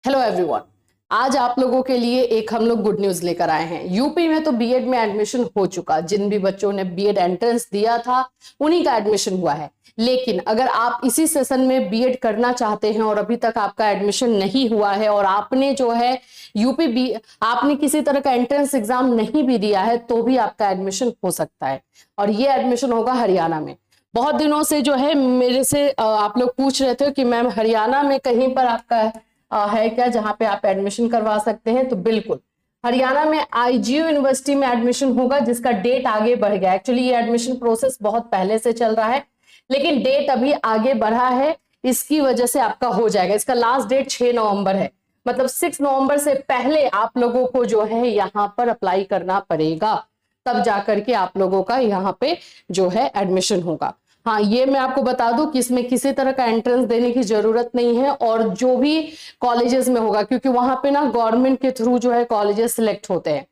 Hello everyone, आज आप लोगों के लिए एक हम लोग गुड न्यूज लेकर आए हैं। यूपी में तो बीएड में एडमिशन हो चुका, जिन भी बच्चों ने बीएड एंट्रेंस दिया था उन्हीं का एडमिशन हुआ है। लेकिन अगर आप इसी सेशन में बीएड करना चाहते हैं और अभी तक आपका एडमिशन नहीं हुआ है और आपने जो है आपने किसी तरह का एंट्रेंस एग्जाम नहीं भी दिया है तो भी आपका एडमिशन हो सकता है। और ये एडमिशन होगा हरियाणा में। बहुत दिनों से जो है मेरे से आप लोग पूछ रहे थे कि मैम हरियाणा में कहीं पर आपका है क्या जहां पे आप एडमिशन करवा सकते हैं। तो बिल्कुल हरियाणा में आईजीयू यूनिवर्सिटी में एडमिशन होगा, जिसका डेट आगे बढ़ गया। एक्चुअली ये एडमिशन प्रोसेस बहुत पहले से चल रहा है लेकिन डेट अभी आगे बढ़ा है, इसकी वजह से आपका हो जाएगा। इसका लास्ट डेट 6 नवंबर है, मतलब 6 नवंबर से पहले आप लोगों को जो है यहाँ पर अप्लाई करना पड़ेगा, तब जाकर के आप लोगों का यहाँ पे जो है एडमिशन होगा। हाँ, ये मैं आपको बता दूं कि इसमें किसी तरह का एंट्रेंस देने की जरूरत नहीं है और जो भी कॉलेजेस में होगा, क्योंकि वहां पे ना गवर्नमेंट के थ्रू जो है कॉलेजेस सिलेक्ट होते हैं।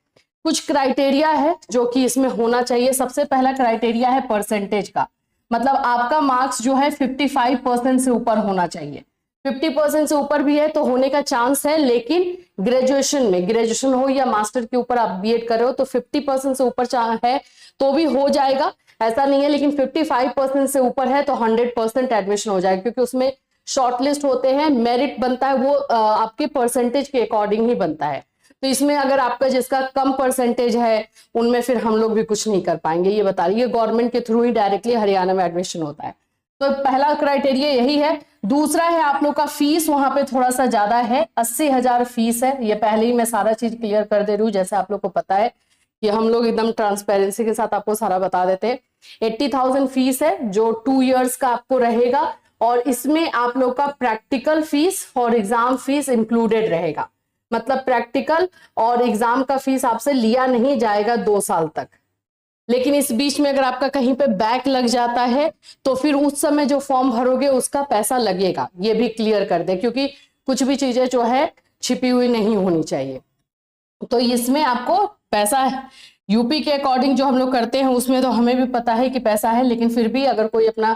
कुछ क्राइटेरिया है जो कि इसमें होना चाहिए। सबसे पहला क्राइटेरिया है परसेंटेज का, मतलब आपका मार्क्स जो है 55% से ऊपर होना चाहिए। 50% से ऊपर भी है तो होने का चांस है, लेकिन ग्रेजुएशन हो या मास्टर के ऊपर आप बीएड कर रहे हो तो 50% से ऊपर है तो भी हो जाएगा, ऐसा नहीं है। लेकिन 55% से ऊपर है तो 100% एडमिशन हो जाएगा, क्योंकि उसमें शॉर्टलिस्ट होते हैं, मेरिट बनता है, वो आपके परसेंटेज के अकॉर्डिंग ही बनता है। तो इसमें अगर आपका जिसका कम परसेंटेज है उनमें फिर हम लोग भी कुछ नहीं कर पाएंगे, ये बता रही है। गवर्नमेंट के थ्रू ही डायरेक्टली हरियाणा में एडमिशन होता है। तो पहला क्राइटेरिया यही है। दूसरा है आप लोग का फीस, वहां पे थोड़ा सा ज्यादा है, 80,000 फीस है। ये पहले ही मैं सारा चीज क्लियर कर दे रही हूँ, जैसे आप लोग को पता है कि हम लोग एकदम ट्रांसपेरेंसी के साथ आपको सारा बता देते हैं। 80,000 फीस है जो 2 इयर्स का आपको रहेगा, और इसमें आप लोग का प्रैक्टिकल फीस और एग्जाम फीस इंक्लूडेड रहेगा। मतलब प्रैक्टिकल और एग्जाम का फीस आपसे लिया नहीं जाएगा 2 साल तक। लेकिन इस बीच में अगर आपका कहीं पे बैक लग जाता है तो फिर उस समय जो फॉर्म भरोगे उसका पैसा लगेगा, ये भी क्लियर कर दे, क्योंकि कुछ भी चीजें जो है छिपी हुई नहीं होनी चाहिए। तो इसमें आपको पैसा यूपी के अकॉर्डिंग जो हम लोग करते हैं उसमें तो हमें भी पता है कि पैसा है, लेकिन फिर भी अगर कोई अपना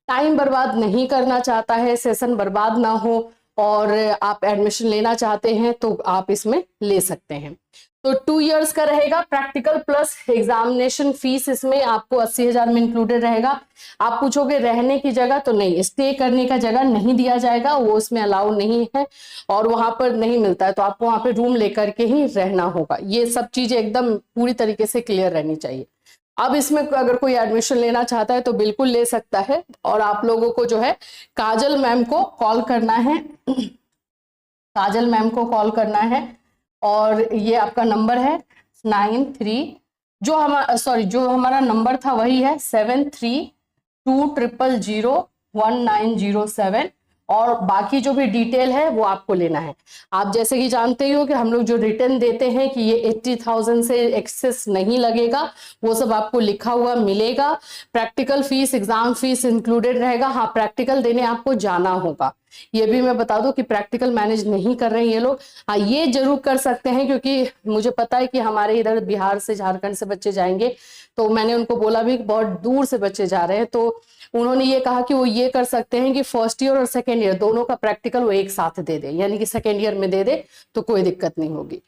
टाइम बर्बाद नहीं करना चाहता है, सेशन बर्बाद ना हो और आप एडमिशन लेना चाहते हैं तो आप इसमें ले सकते हैं। तो 2 इयर्स का रहेगा, प्रैक्टिकल प्लस एग्जामिनेशन फीस इसमें आपको 80,000 में इंक्लूडेड रहेगा। आप पूछोगे रहने की जगह, तो नहीं, स्टे करने का जगह नहीं दिया जाएगा, वो इसमें अलाउ नहीं है और वहां पर नहीं मिलता है, तो आपको वहां पे रूम लेकर के ही रहना होगा। ये सब चीजें एकदम पूरी तरीके से क्लियर रहनी चाहिए। अब इसमें अगर कोई एडमिशन लेना चाहता है तो बिल्कुल ले सकता है, और आप लोगों को जो है काजल मैम को कॉल करना है, काजल मैम को कॉल करना है। और ये आपका नंबर है 93, जो हमारा नंबर था वही है 7320001907, और बाकी जो भी डिटेल है वो आपको लेना है। आप जैसे कि जानते ही हो कि हम लोग जो रिटर्न देते हैं कि ये 80,000 से एक्सेस नहीं लगेगा, वो सब आपको लिखा हुआ मिलेगा। Practical fees, exam fees included रहेगा। हाँ, प्रैक्टिकल देने आपको जाना होगा, ये भी मैं बता दूं कि प्रैक्टिकल मैनेज नहीं कर रहे हैं ये लोग। हाँ, ये जरूर कर सकते हैं, क्योंकि मुझे पता है कि हमारे इधर बिहार से, झारखंड से बच्चे जाएंगे, तो मैंने उनको बोला भी कि बहुत दूर से बच्चे जा रहे हैं, तो उन्होंने ये कहा कि वो ये कर सकते हैं कि फर्स्ट ईयर और सेकेंड ईयर दोनों का प्रैक्टिकल वो एक साथ दे दे, यानी कि सेकेंड ईयर में दे दे तो कोई दिक्कत नहीं होगी।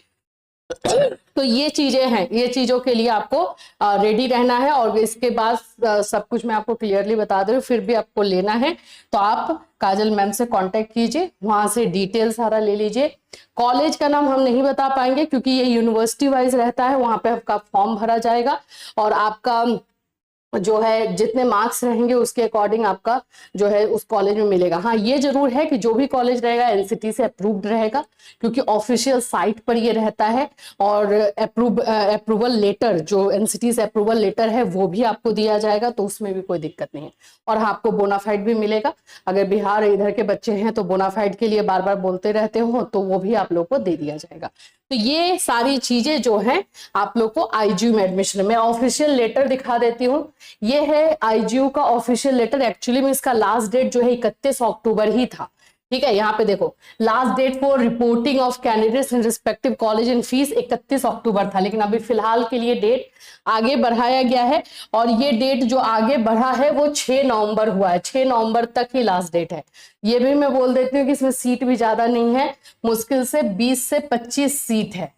तो ये चीजें हैं, ये चीजों के लिए आपको रेडी रहना है। और इसके बाद सब कुछ मैं आपको क्लियरली बता दे रही हूँ, फिर भी आपको लेना है तो आप काजल मैम से कांटेक्ट कीजिए, वहां से डिटेल सारा ले लीजिए। कॉलेज का नाम हम नहीं बता पाएंगे क्योंकि ये यूनिवर्सिटी वाइज रहता है, वहां पे आपका फॉर्म भरा जाएगा और आपका जो है जितने मार्क्स रहेंगे उसके अकॉर्डिंग आपका जो है उस कॉलेज में मिलेगा। हाँ, ये जरूर है कि जो भी कॉलेज रहेगा एनसीटी से अप्रूव्ड रहेगा, क्योंकि ऑफिशियल साइट पर ये रहता है। और अप्रूवल लेटर, जो एनसीटी से अप्रूवल लेटर है वो भी आपको दिया जाएगा, तो उसमें भी कोई दिक्कत नहीं है। और हाँ, आपको बोनाफाइड भी मिलेगा। अगर बिहार इधर के बच्चे हैं तो बोनाफाइड के लिए बार बार बोलते रहते हो तो वो भी आप लोग को दे दिया जाएगा। तो ये सारी चीजें जो हैं आप लोग को आईजीयू में एडमिशन में ऑफिशियल लेटर दिखा देती हूँ। ये है आईजीयू का ऑफिशियल लेटर। एक्चुअली में इसका लास्ट डेट जो है 31 अक्टूबर ही था, ठीक है, यहाँ पे देखो last date for reporting of candidates in respective college and fees 31 October था, लेकिन अभी फिलहाल के लिए डेट आगे बढ़ाया गया है और ये डेट जो आगे बढ़ा है वो 6 नवंबर हुआ है। 6 नवंबर तक ही लास्ट डेट है। ये भी मैं बोल देती हूँ कि इसमें सीट भी ज्यादा नहीं है, मुश्किल से 20 से 25 सीट है।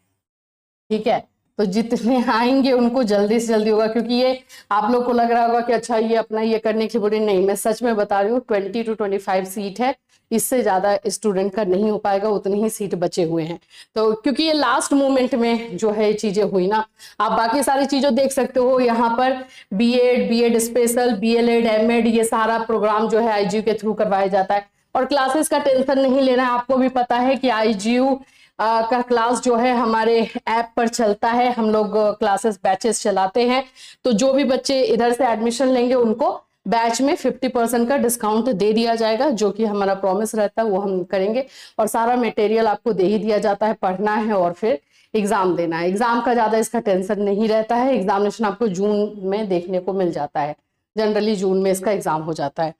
ठीक है, तो जितने आएंगे उनको जल्दी से जल्दी होगा, क्योंकि ये आप लोग को लग रहा होगा कि अच्छा ये अपना ये करने की बुरी नहीं, मैं सच में बता रही हूँ 20 to 25 सीट है, इससे ज्यादा स्टूडेंट का नहीं हो पाएगा, उतनी ही सीट बचे हुए हैं। तो क्योंकि ये लास्ट मोमेंट में जो है चीजें हुई ना, आप बाकी सारी चीजें देख सकते हो यहाँ पर बीएड स्पेशल, बीएलएड, एमएड, ये सारा प्रोग्राम जो है आईजीयू के थ्रू करवाया जाता है। और क्लासेस का टेंशन नहीं लेना है, आपको भी पता है कि आईजीयू का क्लास जो है हमारे ऐप पर चलता है, हम लोग क्लासेस बैचेस चलाते हैं। तो जो भी बच्चे इधर से एडमिशन लेंगे उनको बैच में 50% का डिस्काउंट दे दिया जाएगा, जो कि हमारा प्रॉमिस रहता है, वो हम करेंगे। और सारा मटेरियल आपको दे ही दिया जाता है, पढ़ना है और फिर एग्जाम देना है। एग्जाम का ज्यादा इसका टेंशन नहीं रहता है, एग्जामिनेशन आपको जून में देखने को मिल जाता है, जनरली जून में इसका एग्जाम हो जाता है।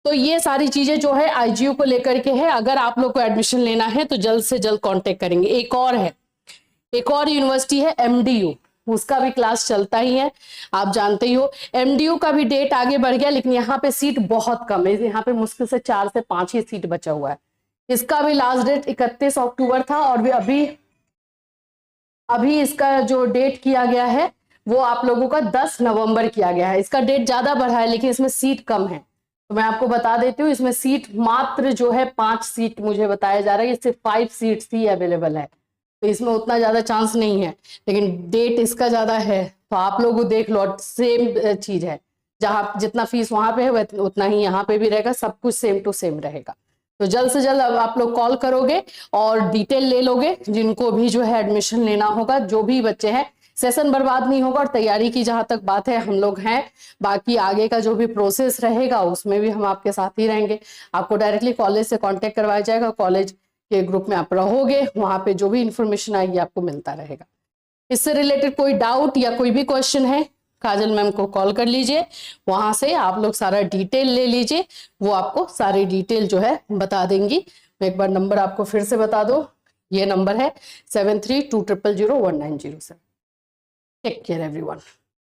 तो ये सारी चीजें जो है आईजीयू को लेकर के है। अगर आप लोग को एडमिशन लेना है तो जल्द से जल्द कांटेक्ट करेंगे। एक और है, एक और यूनिवर्सिटी है एमडीयू, उसका भी क्लास चलता ही है, आप जानते ही हो। एमडीयू का भी डेट आगे बढ़ गया, लेकिन यहाँ पे सीट बहुत कम है, यहाँ पे मुश्किल से 4 से 5 ही सीट बचा हुआ है। इसका भी लास्ट डेट 31 अक्टूबर था और भी अभी इसका जो डेट किया गया है वो आप लोगों का 10 नवंबर किया गया है। इसका डेट ज्यादा बढ़ा है, लेकिन इसमें सीट कम है। तो मैं आपको बता देती हूँ, इसमें सीट मात्र जो है 5 सीट मुझे बताया जा रहा है, सिर्फ 5 सीट्स ही अवेलेबल है, तो इसमें उतना ज्यादा चांस नहीं है, लेकिन डेट इसका ज्यादा है। तो आप लोग देख लो, सेम चीज है, जहां जितना फीस वहां पे है उतना ही यहाँ पे भी रहेगा, सब कुछ सेम टू सेम रहेगा। तो जल्द से जल्द अब आप लोग कॉल करोगे और डिटेल ले लोगे, जिनको भी जो है एडमिशन लेना होगा, जो भी बच्चे हैं, सेशन बर्बाद नहीं होगा। और तैयारी की जहां तक बात है, हम लोग हैं, बाकी आगे का जो भी प्रोसेस रहेगा उसमें भी हम आपके साथ ही रहेंगे। आपको डायरेक्टली कॉलेज से कांटेक्ट करवाया जाएगा, कॉलेज के ग्रुप में आप रहोगे, वहां पे जो भी इंफॉर्मेशन आएगी आपको मिलता रहेगा। इससे रिलेटेड कोई डाउट या कोई भी क्वेश्चन है, काजल मैम को कॉल कर लीजिए, वहां से आप लोग सारा डिटेल ले लीजिए, वो आपको सारी डिटेल जो है बता देंगी। मैं एक बार नंबर आपको फिर से बता दो, ये नंबर है 7320001907। Take care everyone.